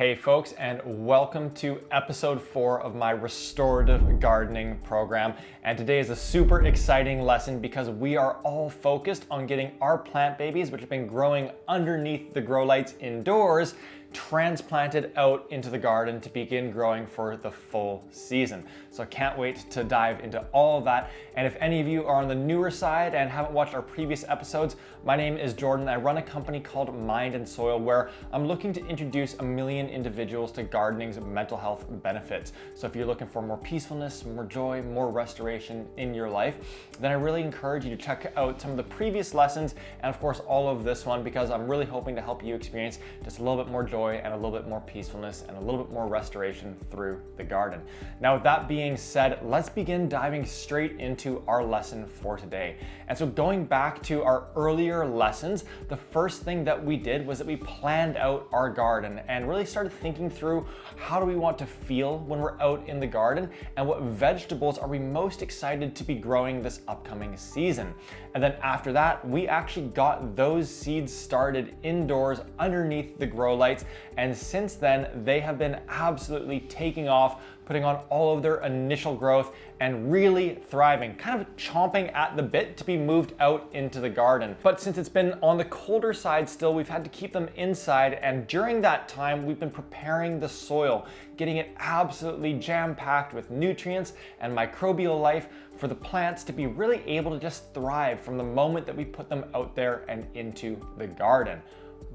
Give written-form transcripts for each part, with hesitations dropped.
Hey folks, and welcome to episode 4 of my restorative gardening program. And today is a super exciting lesson because we are all focused on getting our plant babies, which have been growing underneath the grow lights indoors, transplanted out into the garden to begin growing for the full season. So I can't wait to dive into all of that. And if any of you are on the newer side and haven't watched our previous episodes, my name is Jordan. I run a company called Mind and Soil where I'm looking to introduce 1 million individuals to gardening's mental health benefits. So if you're looking for more peacefulness, more joy, more restoration in your life, then I really encourage you to check out some of the previous lessons and of course all of this one, because I'm really hoping to help you experience just a little bit more joy and a little bit more peacefulness and a little bit more restoration through the garden. Now, with that being said, let's begin diving straight into our lesson for today. And so going back to our earlier lessons, the first thing that we did was that we planned out our garden and really started thinking through how do we want to feel when we're out in the garden and what vegetables are we most excited to be growing this upcoming season. And then after that, we actually got those seeds started indoors underneath the grow lights. And since then, they have been absolutely taking off, putting on all of their initial growth and really thriving, kind of chomping at the bit to be moved out into the garden. But since it's been on the colder side still, we've had to keep them inside. And during that time, we've been preparing the soil, getting it absolutely jam-packed with nutrients and microbial life for the plants to be really able to just thrive from the moment that we put them out there and into the garden.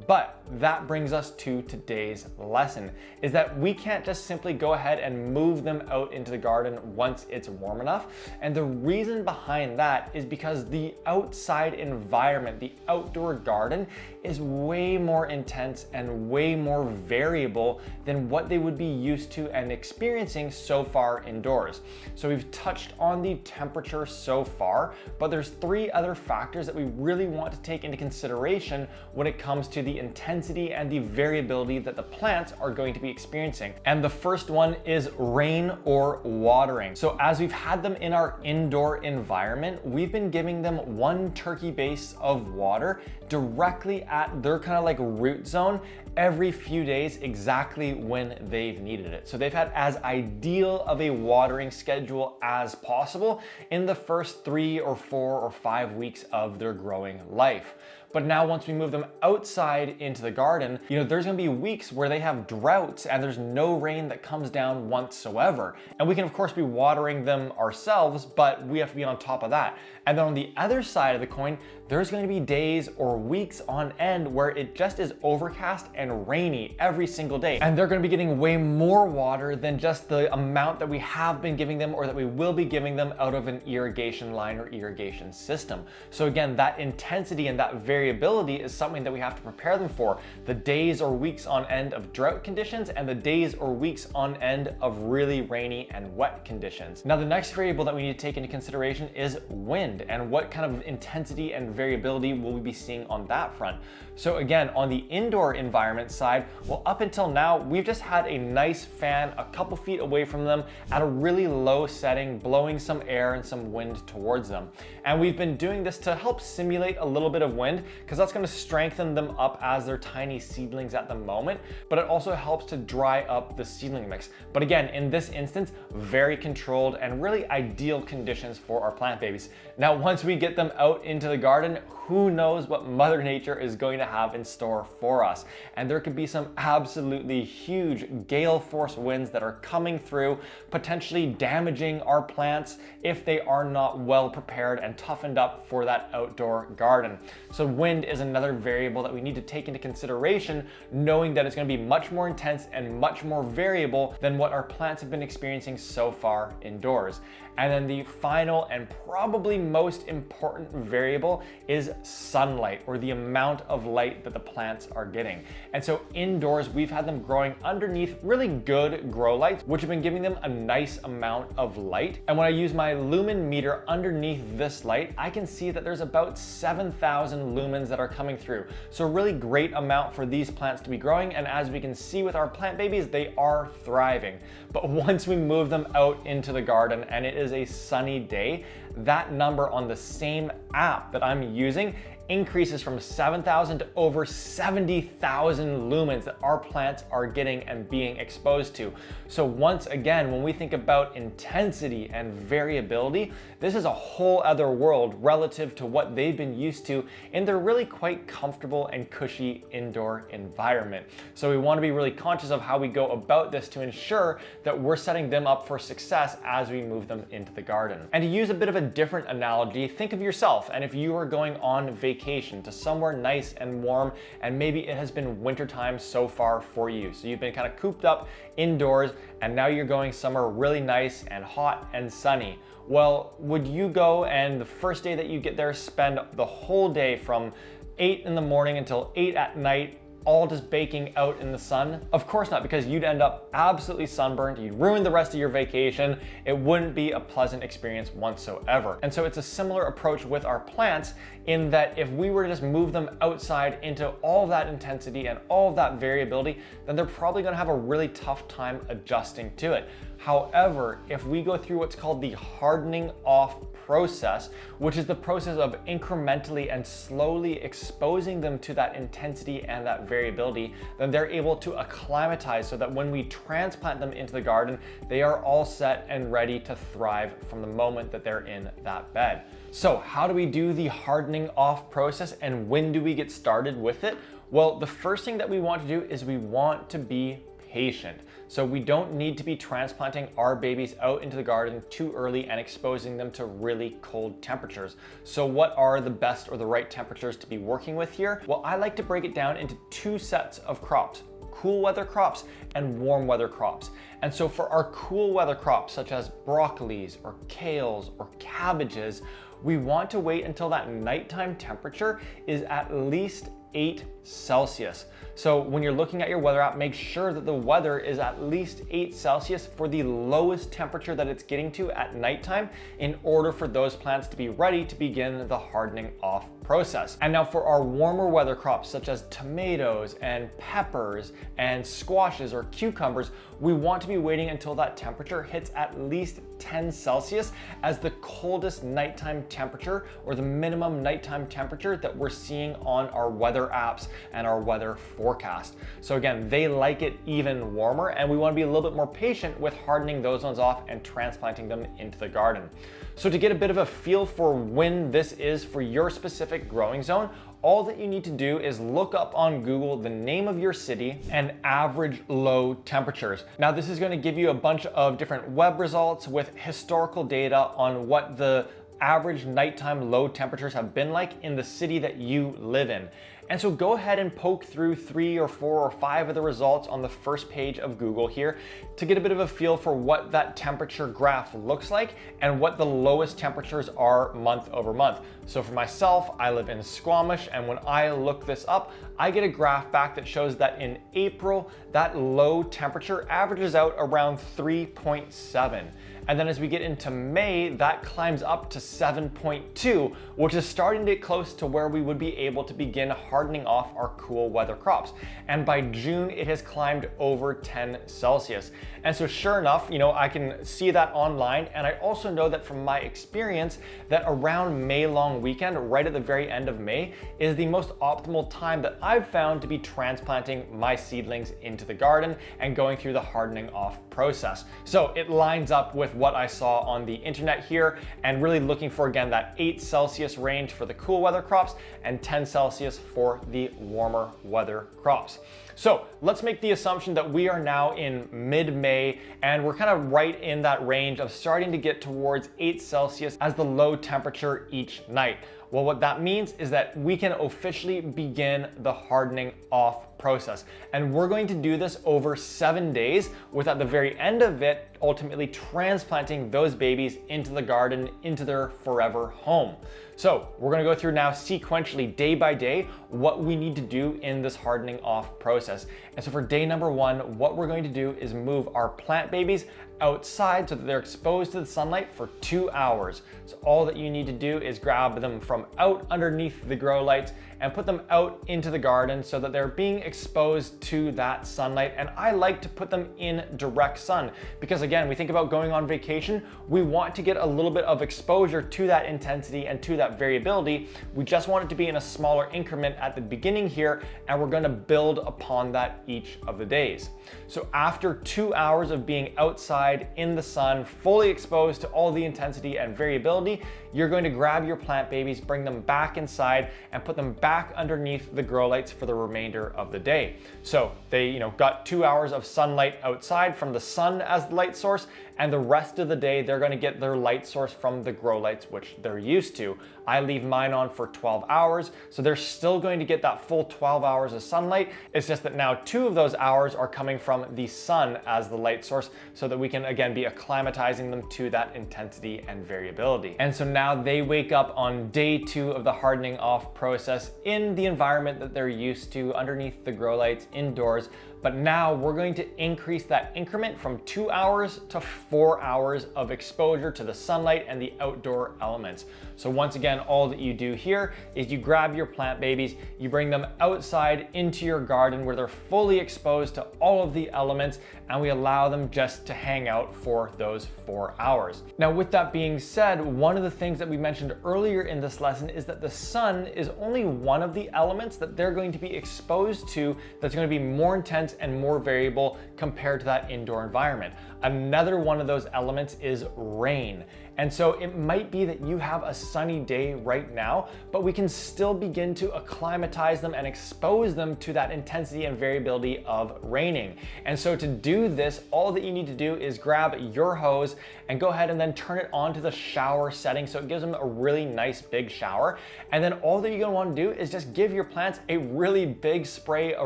But that brings us to today's lesson, is that we can't just simply go ahead and move them out into the garden once it's warm enough. And the reason behind that is because the outside environment, the outdoor garden, is way more intense and way more variable than what they would be used to and experiencing so far indoors. So we've touched on the temperature so far, but there's 3 other factors that we really want to take into consideration when it comes to the intensity and the variability that the plants are going to be experiencing. And the first one is rain or watering. So as we've had them in our indoor environment, we've been giving them 1 turkey base of water directly at their kind of like root zone every few days, exactly when they've needed it. So they've had as ideal of a watering schedule as possible in the first 3 or 4 or 5 weeks of their growing life. But now once we move them outside into the garden, there's gonna be weeks where they have droughts and there's no rain that comes down whatsoever. And we can of course be watering them ourselves, but we have to be on top of that. And then on the other side of the coin, there's going to be days or weeks on end where it just is overcast and rainy every single day. And they're going to be getting way more water than just the amount that we have been giving them or that we will be giving them out of an irrigation line or irrigation system. So again, that intensity and that variability is something that we have to prepare them for. The days or weeks on end of drought conditions and the days or weeks on end of really rainy and wet conditions. Now, the next variable that we need to take into consideration is wind and what kind of intensity and variability will we be seeing on that front. So again, on the indoor environment side, well, up until now, we've just had a nice fan a couple feet away from them at a really low setting, blowing some air and some wind towards them. And we've been doing this to help simulate a little bit of wind, because that's going to strengthen them up as they're tiny seedlings at the moment, but it also helps to dry up the seedling mix. But again, in this instance, very controlled and really ideal conditions for our plant babies. Now, once we get them out into the garden, who knows what Mother Nature is going to have in store for us. And there could be some absolutely huge gale force winds that are coming through, potentially damaging our plants if they are not well prepared and toughened up for that outdoor garden. So wind is another variable that we need to take into consideration, knowing that it's going to be much more intense and much more variable than what our plants have been experiencing so far indoors. And then the final and probably most important variable is sunlight, or the amount of light that the plants are getting. And so indoors, we've had them growing underneath really good grow lights, which have been giving them a nice amount of light. And when I use my lumen meter underneath this light, I can see that there's about 7,000 lumens that are coming through. So a really great amount for these plants to be growing. And as we can see with our plant babies, they are thriving. But once we move them out into the garden and it is a sunny day, that number on the same app that I'm using increases from 7,000 to over 70,000 lumens that our plants are getting and being exposed to. So once again, when we think about intensity and variability, this is a whole other world relative to what they've been used to in their really quite comfortable and cushy indoor environment. So we want to be really conscious of how we go about this to ensure that we're setting them up for success as we move them into the garden. And to use a bit of a different analogy, think of yourself, and if you are going on vacation to somewhere nice and warm, and maybe it has been wintertime so far for you. So you've been kind of cooped up indoors, and now you're going somewhere really nice and hot and sunny. Well, would you go and the first day that you get there spend the whole day from 8 in the morning until 8 at night all just baking out in the sun? Of course not, because you'd end up absolutely sunburned, you'd ruin the rest of your vacation, it wouldn't be a pleasant experience whatsoever. And so it's a similar approach with our plants in that if we were to just move them outside into all of that intensity and all of that variability, then they're probably gonna have a really tough time adjusting to it. However, if we go through what's called the hardening off process, which is the process of incrementally and slowly exposing them to that intensity and that variability, then they're able to acclimatize so that when we transplant them into the garden, they are all set and ready to thrive from the moment that they're in that bed. So how do we do the hardening off process, and when do we get started with it? Well, the first thing that we want to do is we want to be patient. So we don't need to be transplanting our babies out into the garden too early and exposing them to really cold temperatures. So what are the best or the right temperatures to be working with here? Well, I like to break it down into two sets of crops: cool weather crops and warm weather crops. And so for our cool weather crops, such as broccolis or kales or cabbages, we want to wait until that nighttime temperature is at least 8 Celsius. So when you're looking at your weather app, make sure that the weather is at least 8 Celsius for the lowest temperature that it's getting to at nighttime in order for those plants to be ready to begin the hardening off process. And now for our warmer weather crops, such as tomatoes and peppers and squashes or cucumbers, we want to be waiting until that temperature hits at least 10 Celsius as the coldest nighttime temperature, or the minimum nighttime temperature that we're seeing on our weather apps and our weather forecast. So again, they like it even warmer, and we want to be a little bit more patient with hardening those ones off and transplanting them into the garden. So to get a bit of a feel for when this is for your specific growing zone, all that you need to do is look up on Google the name of your city and average low temperatures. Now this is going to give you a bunch of different web results with historical data on what the average nighttime low temperatures have been like in the city that you live in. And so go ahead and poke through 3 or 4 or 5 of the results on the first page of Google here to get a bit of a feel for what that temperature graph looks like and what the lowest temperatures are month over month. So for myself, I live in Squamish, and when I look this up, I get a graph back that shows that in April, that low temperature averages out around 3.7. And then as we get into May, that climbs up to 7.2, which is starting to get close to where we would be able to begin hardening off our cool weather crops. And by June, it has climbed over 10 Celsius. And so sure enough, I can see that online. And I also know that from my experience that around May long weekend, right at the very end of May, is the most optimal time that I've found to be transplanting my seedlings into the garden and going through the hardening off process. So it lines up with what I saw on the internet here, and really looking for, again, that 8 Celsius range for the cool weather crops and 10 Celsius for the warmer weather crops. So let's make the assumption that we are now in mid-May and we're kind of right in that range of starting to get towards 8 Celsius as the low temperature each night. Well, what that means is that we can officially begin the hardening off process. And we're going to do this over 7 days, with at the very end of it, ultimately transplanting those babies into the garden, into their forever home. So we're gonna go through now sequentially, day by day, what we need to do in this hardening off process. And so for day number 1, what we're going to do is move our plant babies outside so that they're exposed to the sunlight for 2 hours. So all that you need to do is grab them from out underneath the grow lights and put them out into the garden so that they're being exposed to that sunlight, and I like to put them in direct sun because, again, we think about going on vacation, we want to get a little bit of exposure to that intensity and to that variability. We just want it to be in a smaller increment at the beginning here, and we're going to build upon that each of the days. So after 2 hours of being outside in the sun, fully exposed to all the intensity and variability, you're going to grab your plant babies, bring them back inside, and put them back underneath the grow lights for the remainder of the day. So they, got 2 hours of sunlight outside from the sun as the light source, and the rest of the day they're going to get their light source from the grow lights, which they're used to. I leave mine on for 12 hours, so they're still going to get that full 12 hours of sunlight. It's just that now 2 of those hours are coming from the sun as the light source, so that we can again be acclimatizing them to that intensity and variability. And so now they wake up on day 2 of the hardening off process in the environment that they're used to, underneath the grow lights indoors. But now we're going to increase that increment from 2 hours to 4 hours of exposure to the sunlight and the outdoor elements. So once again, all that you do here is you grab your plant babies, you bring them outside into your garden where they're fully exposed to all of the elements, and we allow them just to hang out for those 4 hours. Now, with that being said, one of the things that we mentioned earlier in this lesson is that the sun is only one of the elements that they're going to be exposed to that's going to be more intense and more variable compared to that indoor environment. Another one of those elements is rain. And so it might be that you have a sunny day right now, but we can still begin to acclimatize them and expose them to that intensity and variability of raining. And so to do this, all that you need to do is grab your hose and go ahead and then turn it on to the shower setting so it gives them a really nice big shower. And then all that you're gonna want to do is just give your plants a really big spray, a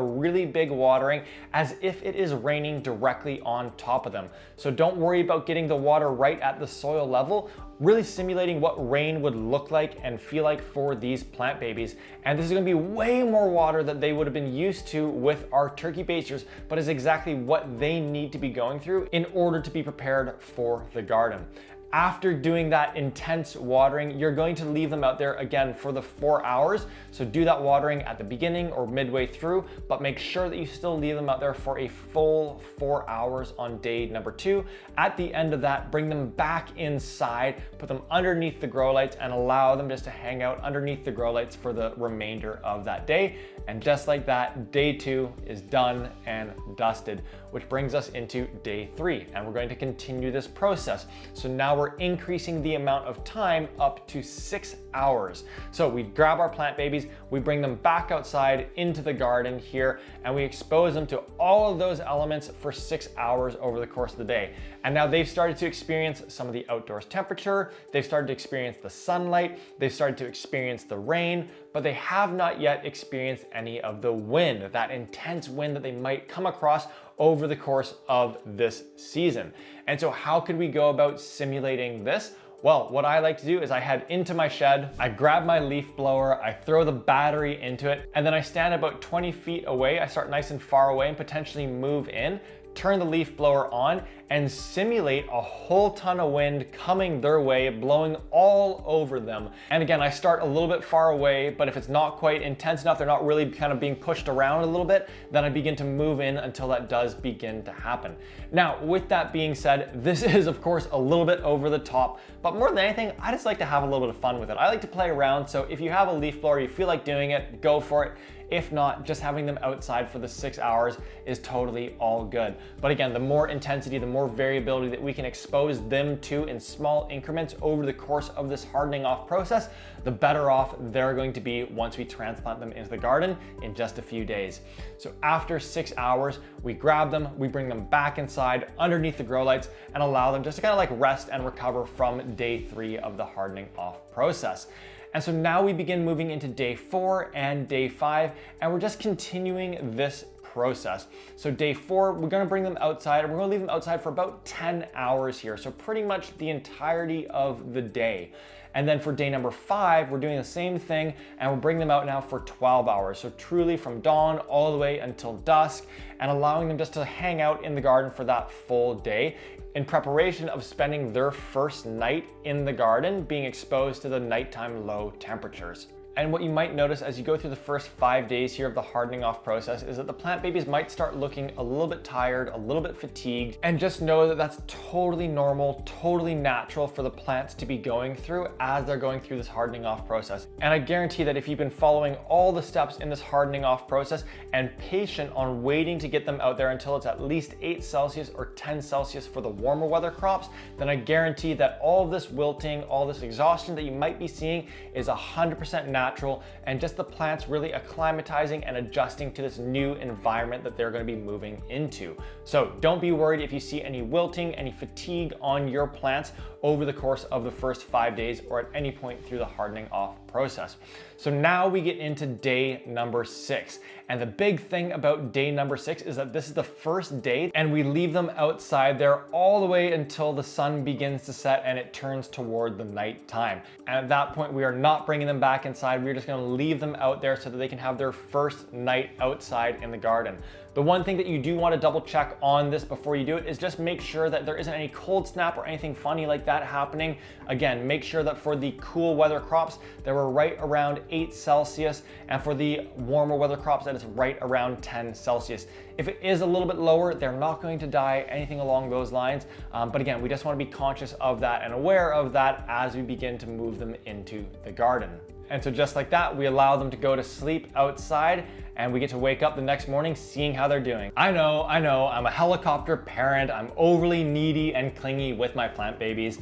really big watering, as if it is raining directly on top of them. So don't worry about getting the water right at the soil level, really simulating what rain would look like and feel like for these plant babies. And this is gonna be way more water than they would have been used to with our turkey basters, but is exactly what they need to be going through in order to be prepared for the garden. After doing that intense watering, you're going to leave them out there again for the 4 hours. So do that watering at the beginning or midway through, but make sure that you still leave them out there for a full 4 hours on day number 2. At the end of that, bring them back inside, put them underneath the grow lights, and allow them just to hang out underneath the grow lights for the remainder of that day. And just like that, day 2 is done and dusted, which brings us into day 3. And we're going to continue this process. So now we're increasing the amount of time up to 6 hours. So we grab our plant babies, we bring them back outside into the garden here, and we expose them to all of those elements for 6 hours over the course of the day. And now they've started to experience some of the outdoors temperature, they've started to experience the sunlight, they've started to experience the rain, but they have not yet experienced any of the wind, that intense wind that they might come across over the course of this season. And so how could we go about simulating this? Well, what I like to do is I head into my shed, I grab my leaf blower, I throw the battery into it, and then I stand about 20 feet away. I start nice and far away and potentially move in, turn the leaf blower on, and simulate a whole ton of wind coming their way, blowing all over them. And again, I start a little bit far away, but if it's not quite intense enough, they're not really kind of being pushed around a little bit, then I begin to move in until that does begin to happen. Now, with that being said, this is of course a little bit over the top, but more than anything, I just like to have a little bit of fun with it. I like to play around, so if you have a leaf blower, you feel like doing it, go for it. If not, just having them outside for the 6 hours is totally all good. But again, the more intensity, the more variability that we can expose them to in small increments over the course of this hardening off process, the better off they're going to be once we transplant them into the garden in just a few days. So after 6 hours, we grab them, we bring them back inside underneath the grow lights and allow them just to kind of like rest and recover from day 3 of the hardening off process. And so now we begin moving into day 4 and day 5, and we're just continuing this process. So day 4, we're gonna bring them outside, and we're gonna leave them outside for about 10 hours here. So pretty much the entirety of the day. And then for day number 5, we're doing the same thing, and we'll bring them out now for 12 hours. So truly from dawn all the way until dusk, and allowing them just to hang out in the garden for that full day in preparation of spending their first night in the garden, being exposed to the nighttime low temperatures. And what you might notice as you go through the first 5 days here of the hardening off process is that the plant babies might start looking a little bit tired, a little bit fatigued, and just know that that's totally normal, totally natural for the plants to be going through as they're going through this hardening off process. And I guarantee that if you've been following all the steps in this hardening off process and patient on waiting to get them out there until it's at least 8 Celsius or 10 Celsius for the warmer weather crops, then I guarantee that all of this wilting, all this exhaustion that you might be seeing is 100% natural, and just the plants really acclimatizing and adjusting to this new environment that they're going to be moving into. So don't be worried if you see any wilting, any fatigue on your plants over the course of the first 5 days or at any point through the hardening off process. So now we get into day number 6. And the big thing about day number 6 is that this is the first day and we leave them outside there all the way until the sun begins to set and it turns toward the night time. And at that point, we are not bringing them back inside. We're just going to leave them out there so that they can have their first night outside in the garden. The one thing that you do want to double check on this before you do it is just make sure that there isn't any cold snap or anything funny like that happening. Again, make sure that for the cool weather crops that we're right around 8 Celsius, and for the warmer weather crops that it's right around 10 Celsius. If it is a little bit lower, they're not going to die, anything along those lines. But again, we just want to be conscious of that and aware of that as we begin to move them into the garden. And so just like that, we allow them to go to sleep outside and we get to wake up the next morning seeing how they're doing. I know, I'm a helicopter parent. I'm overly needy and clingy with my plant babies.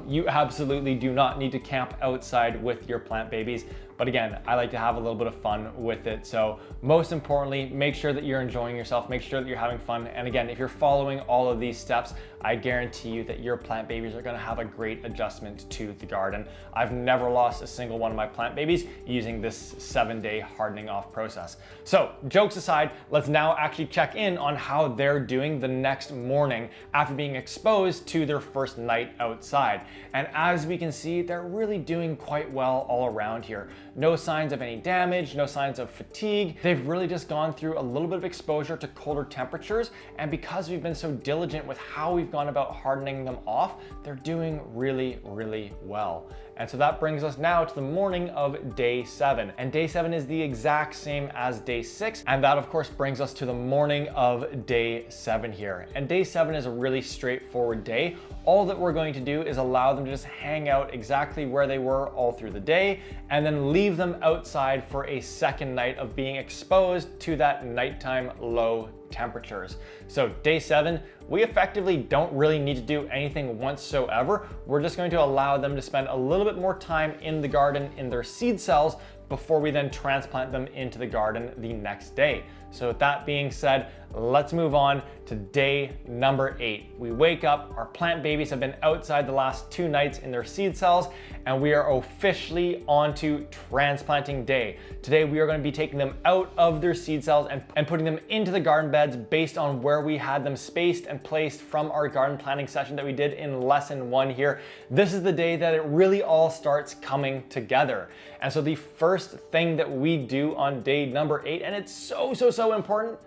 You absolutely do not need to camp outside with your plant babies. But again, I like to have a little bit of fun with it. So most importantly, make sure that you're enjoying yourself, make sure that you're having fun. And again, if you're following all of these steps, I guarantee you that your plant babies are gonna have a great adjustment to the garden. I've never lost a single one of my plant babies using this 7-day hardening off process. So jokes aside, let's now actually check in on how they're doing the next morning after being exposed to their first night outside. And as we can see, they're really doing quite well all around here. No signs of any damage, no signs of fatigue. They've really just gone through a little bit of exposure to colder temperatures. And because we've been so diligent with how we've gone about hardening them off, they're doing really, really well. And so that brings us now to the morning of day 7. And day 7 is the exact same as day 6. And that of course brings us to the morning of day 7 here. And day 7 is a really straightforward day. All that we're going to do is allow them to just hang out exactly where they were all through the day, and then leave them outside for a second night of being exposed to that nighttime low temperatures. So day 7, we effectively don't really need to do anything whatsoever. We're just going to allow them to spend a little bit more time in the garden in their seed cells before we then transplant them into the garden the next day. So with that being said, let's move on to day number 8. We wake up, our plant babies have been outside the last 2 nights in their seed cells, and we are officially on to transplanting day. Today we are going to be taking them out of their seed cells and putting them into the garden beds based on where we had them spaced and placed from our garden planting session that we did in lesson 1 here. This is the day that it really all starts coming together. And so the first thing that we do on day number 8, and it's so important,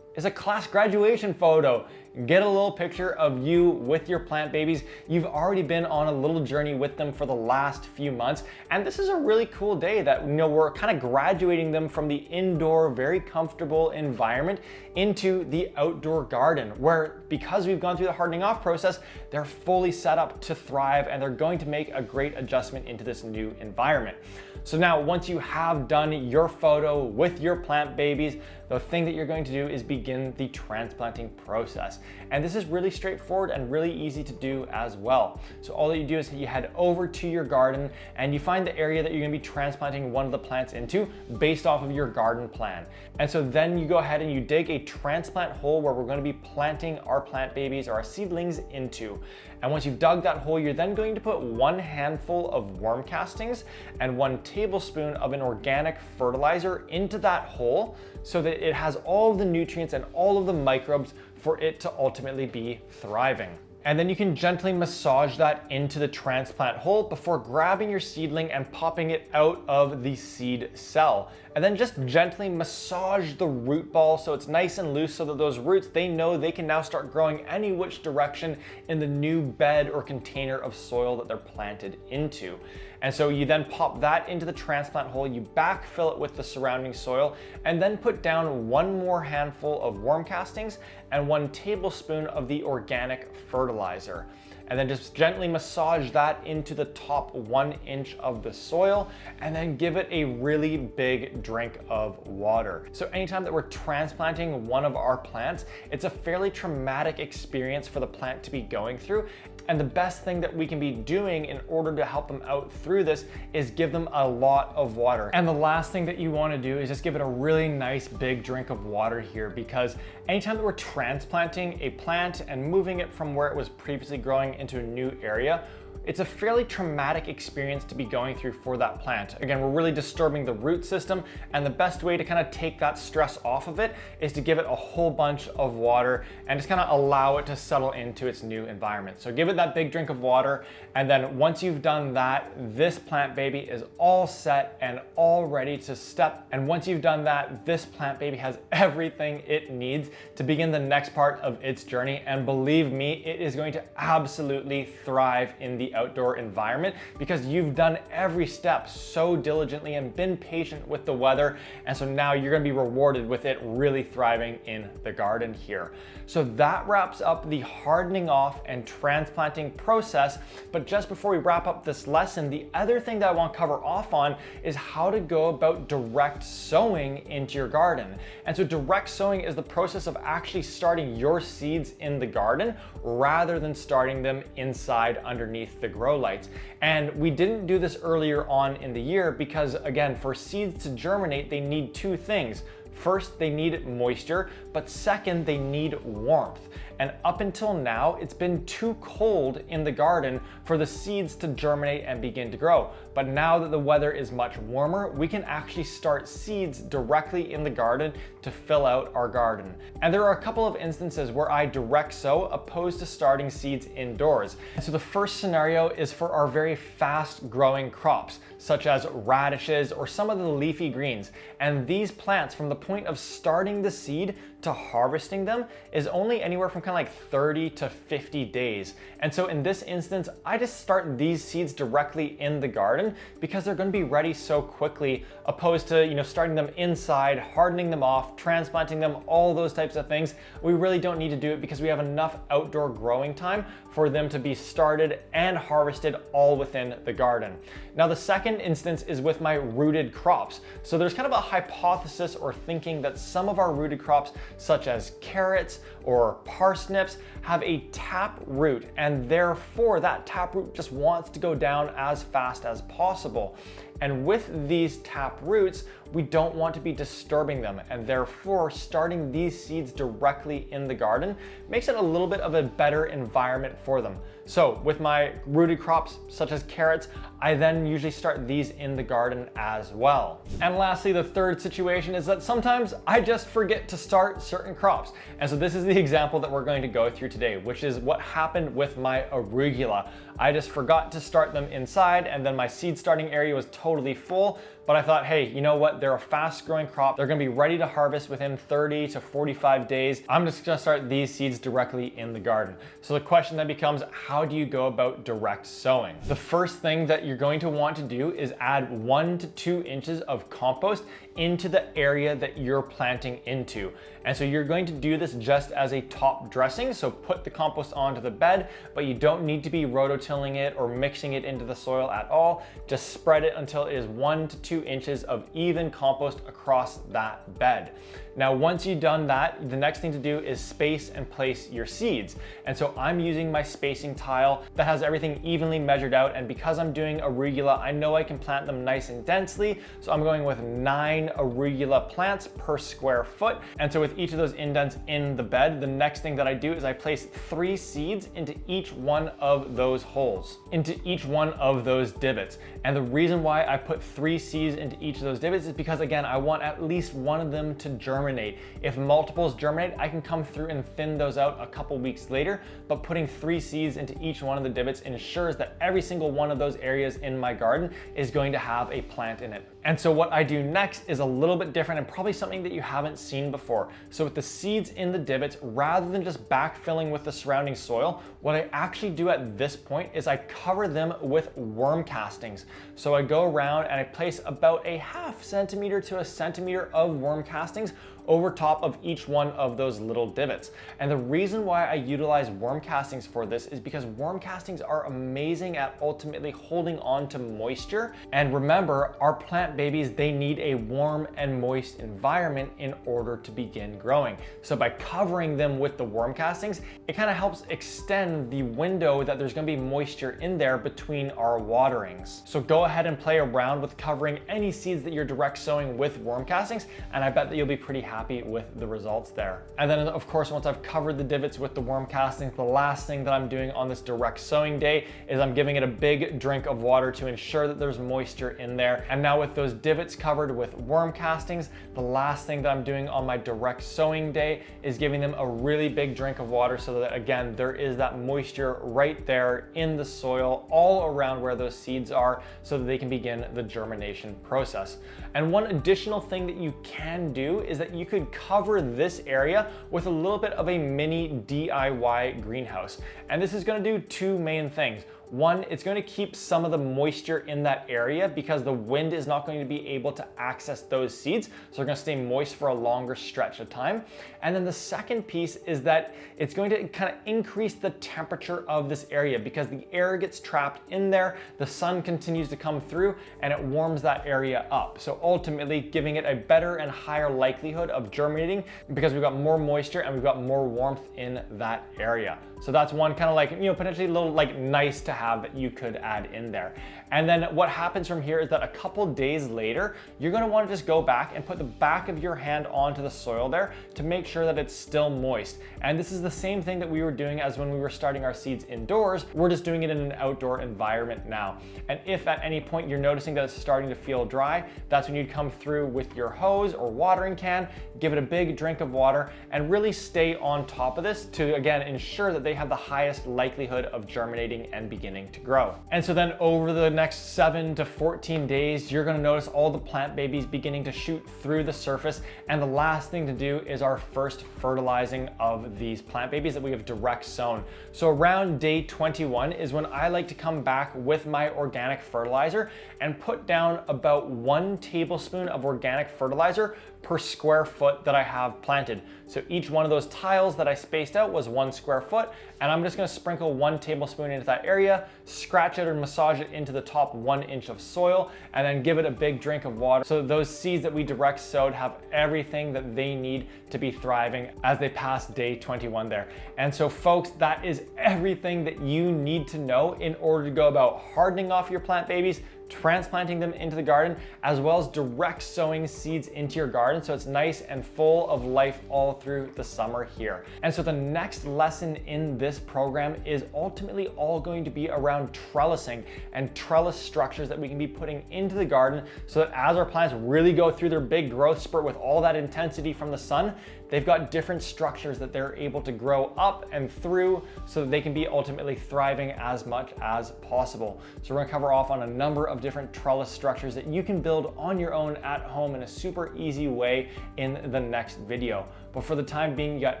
is a class graduation photo. Get a little picture of you with your plant babies. You've already been on a little journey with them for the last few months, and this is a really cool day that, you know, we're kind of graduating them from the indoor, very comfortable environment into the outdoor garden, where because we've gone through the hardening off process, they're fully set up to thrive and they're going to make a great adjustment into this new environment. So now, once you have done your photo with your plant babies, the thing that you're going to do is begin the transplanting process. And this is really straightforward and really easy to do as well. So all that you do is you head over to your garden and you find the area that you're gonna be transplanting one of the plants into based off of your garden plan. And so then you go ahead and you dig a transplant hole where we're gonna be planting our plant babies or our seedlings into. And once you've dug that hole, you're then going to put 1 handful of worm castings and 1 tablespoon of an organic fertilizer into that hole so that it has all of the nutrients and all of the microbes for it to ultimately be thriving. And then you can gently massage that into the transplant hole before grabbing your seedling and popping it out of the seed cell. And then just gently massage the root ball so it's nice and loose so that those roots, they know they can now start growing any which direction in the new bed or container of soil that they're planted into. And so you then pop that into the transplant hole, you backfill it with the surrounding soil, and then put down one more handful of worm castings and 1 tablespoon of the organic fertilizer. And then just gently massage that into the top 1 inch of the soil, and then give it a really big drink of water. So anytime that we're transplanting one of our plants, it's a fairly traumatic experience for the plant to be going through. And the best thing that we can be doing in order to help them out through this is give them a lot of water. And the last thing that you want to do is just give it a really nice big drink of water here, because anytime that we're transplanting a plant and moving it from where it was previously growing into a new area, it's a fairly traumatic experience to be going through for that plant. Again, we're really disturbing the root system, and the best way to kind of take that stress off of it is to give it a whole bunch of water and just kind of allow it to settle into its new environment. So give it that big drink of water, and then once you've done that, this plant baby is all set and all ready to step. And once you've done that, this plant baby has everything it needs to begin the next part of its journey. And believe me, it is going to absolutely thrive in the outdoor environment, because you've done every step so diligently and been patient with the weather. And so now you're going to be rewarded with it really thriving in the garden here. So that wraps up the hardening off and transplanting process. But just before we wrap up this lesson, the other thing that I want to cover off on is how to go about direct sowing into your garden. And so direct sowing is the process of actually starting your seeds in the garden rather than starting them inside underneath the grow lights. And we didn't do this earlier on in the year because, again, for seeds to germinate, they need 2 things. First, they need moisture, but second, they need warmth. And up until now, it's been too cold in the garden for the seeds to germinate and begin to grow. But now that the weather is much warmer, we can actually start seeds directly in the garden to fill out our garden. And there are a couple of instances where I direct sow opposed to starting seeds indoors. And so the first scenario is for our very fast growing crops, such as radishes or some of the leafy greens. And these plants, from the point of starting the seed to harvesting them, is only anywhere from kind of like 30 to 50 days. And so in this instance, I just start these seeds directly in the garden because they're going to be ready so quickly, opposed to, starting them inside, hardening them off, transplanting them, all those types of things. We really don't need to do it because we have enough outdoor growing time for them to be started and harvested all within the garden. Now, the second instance is with my rooted crops. So there's kind of a hypothesis or thinking that some of our rooted crops, such as carrots or parsnips, have a tap root, and therefore that tap root just wants to go down as fast as possible. And with these tap roots, we don't want to be disturbing them, and therefore starting these seeds directly in the garden makes it a little bit of a better environment for them. So with my rooted crops, such as carrots, I then usually start these in the garden as well. And lastly, the third situation is that sometimes I just forget to start certain crops. And so this is the example that we're going to go through today, which is what happened with my arugula. I just forgot to start them inside, and then my seed starting area was totally full. But I thought, hey, you know what? They're a fast growing crop. They're gonna be ready to harvest within 30 to 45 days. I'm just gonna start these seeds directly in the garden. So the question then becomes, how do you go about direct sowing? The first thing that you're going to want to do is add 1 to 2 inches of compost into the area that you're planting into. And so you're going to do this just as a top dressing. So put the compost onto the bed, but you don't need to be rototilling it or mixing it into the soil at all. Just spread it until it is 1 to 2 inches of even compost across that bed. Now, once you've done that, the next thing to do is space and place your seeds. And so I'm using my spacing tile that has everything evenly measured out. And because I'm doing arugula, I know I can plant them nice and densely. So I'm going with 9 arugula plants per square foot. And so with each of those indents in the bed, the next thing that I do is I place 3 seeds into each one of those holes, into each one of those divots. And the reason why I put 3 seeds seeds into each of those divots is because, again, I want at least one of them to germinate. If multiples germinate, I can come through and thin those out a couple weeks later, but putting 3 seeds into each one of the divots ensures that every single one of those areas in my garden is going to have a plant in it. And so what I do next is a little bit different and probably something that you haven't seen before. So with the seeds in the divots, rather than just backfilling with the surrounding soil, what I actually do at this point is I cover them with worm castings. So I go around and I place about a ½ centimeter to 1 centimeter of worm castings over top of each one of those little divots. And the reason why I utilize worm castings for this is because worm castings are amazing at ultimately holding on to moisture. And remember, our plant babies, they need a warm and moist environment in order to begin growing. So by covering them with the worm castings, it kind of helps extend the window that there's going to be moisture in there between our waterings. So go ahead and play around with covering any seeds that you're direct sowing with worm castings, and I bet that you'll be pretty happy with the results there. And then of course, once I've covered the divots with the worm castings, the last thing that I'm doing on this direct sowing day is I'm giving it a big drink of water to ensure that there's moisture in there. And now with those divots covered with worm castings, the last thing that I'm doing on my direct sowing day is giving them a really big drink of water so that, again, there is that moisture right there in the soil all around where those seeds are so that they can begin the germination process. And one additional thing that you can do is that you could cover this area with a little bit of a mini DIY greenhouse. And this is going to do 2 main things. One, it's going to keep some of the moisture in that area because the wind is not going to be able to access those seeds. So they're going to stay moist for a longer stretch of time. And then the second piece is that it's going to kind of increase the temperature of this area because the air gets trapped in there, the sun continues to come through, and it warms that area up. So ultimately giving it a better and higher likelihood of germinating because we've got more moisture and we've got more warmth in that area. So that's one kind of like, potentially a little like nice to have that you could add in there. And then what happens from here is that a couple days later, you're going to want to just go back and put the back of your hand onto the soil there to make sure that it's still moist. And this is the same thing that we were doing as when we were starting our seeds indoors. We're just doing it in an outdoor environment now. And if at any point you're noticing that it's starting to feel dry, that's when you'd come through with your hose or watering can, give it a big drink of water, and really stay on top of this to, again, ensure that they have the highest likelihood of germinating and beginning to grow. And so then over the next 7 to 14 days, you're going to notice all the plant babies beginning to shoot through the surface. And the last thing to do is our first fertilizing of these plant babies that we have direct sown. So around day 21 is when I like to come back with my organic fertilizer and put down about 1 tablespoon of organic fertilizer per square foot that I have planted. So each one of those tiles that I spaced out was 1 square foot, and I'm just going to sprinkle 1 tablespoon into that area, scratch it or massage it into the top 1 inch of soil, and then give it a big drink of water so that those seeds that we direct sowed have everything that they need to be thriving as they pass day 21 there. And so folks, that is everything that you need to know in order to go about hardening off your plant babies, transplanting them into the garden, as well as direct sowing seeds into your garden so it's nice and full of life all through the summer here. And so the next lesson in this program is ultimately all going to be around trellising and trellis structures that we can be putting into the garden so that as our plants really go through their big growth spurt with all that intensity from the sun, they've got different structures that they're able to grow up and through so that they can be ultimately thriving as much as possible. So we're going to cover off on a number of different trellis structures that you can build on your own at home in a super easy way in the next video. But for the time being, you got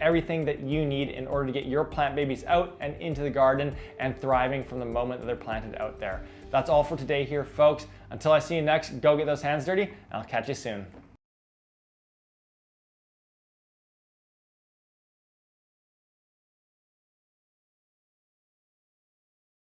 everything that you need in order to get your plant babies out and into the garden and thriving from the moment that they're planted out there. That's all for today here, folks. Until I see you next, go get those hands dirty, and I'll catch you soon.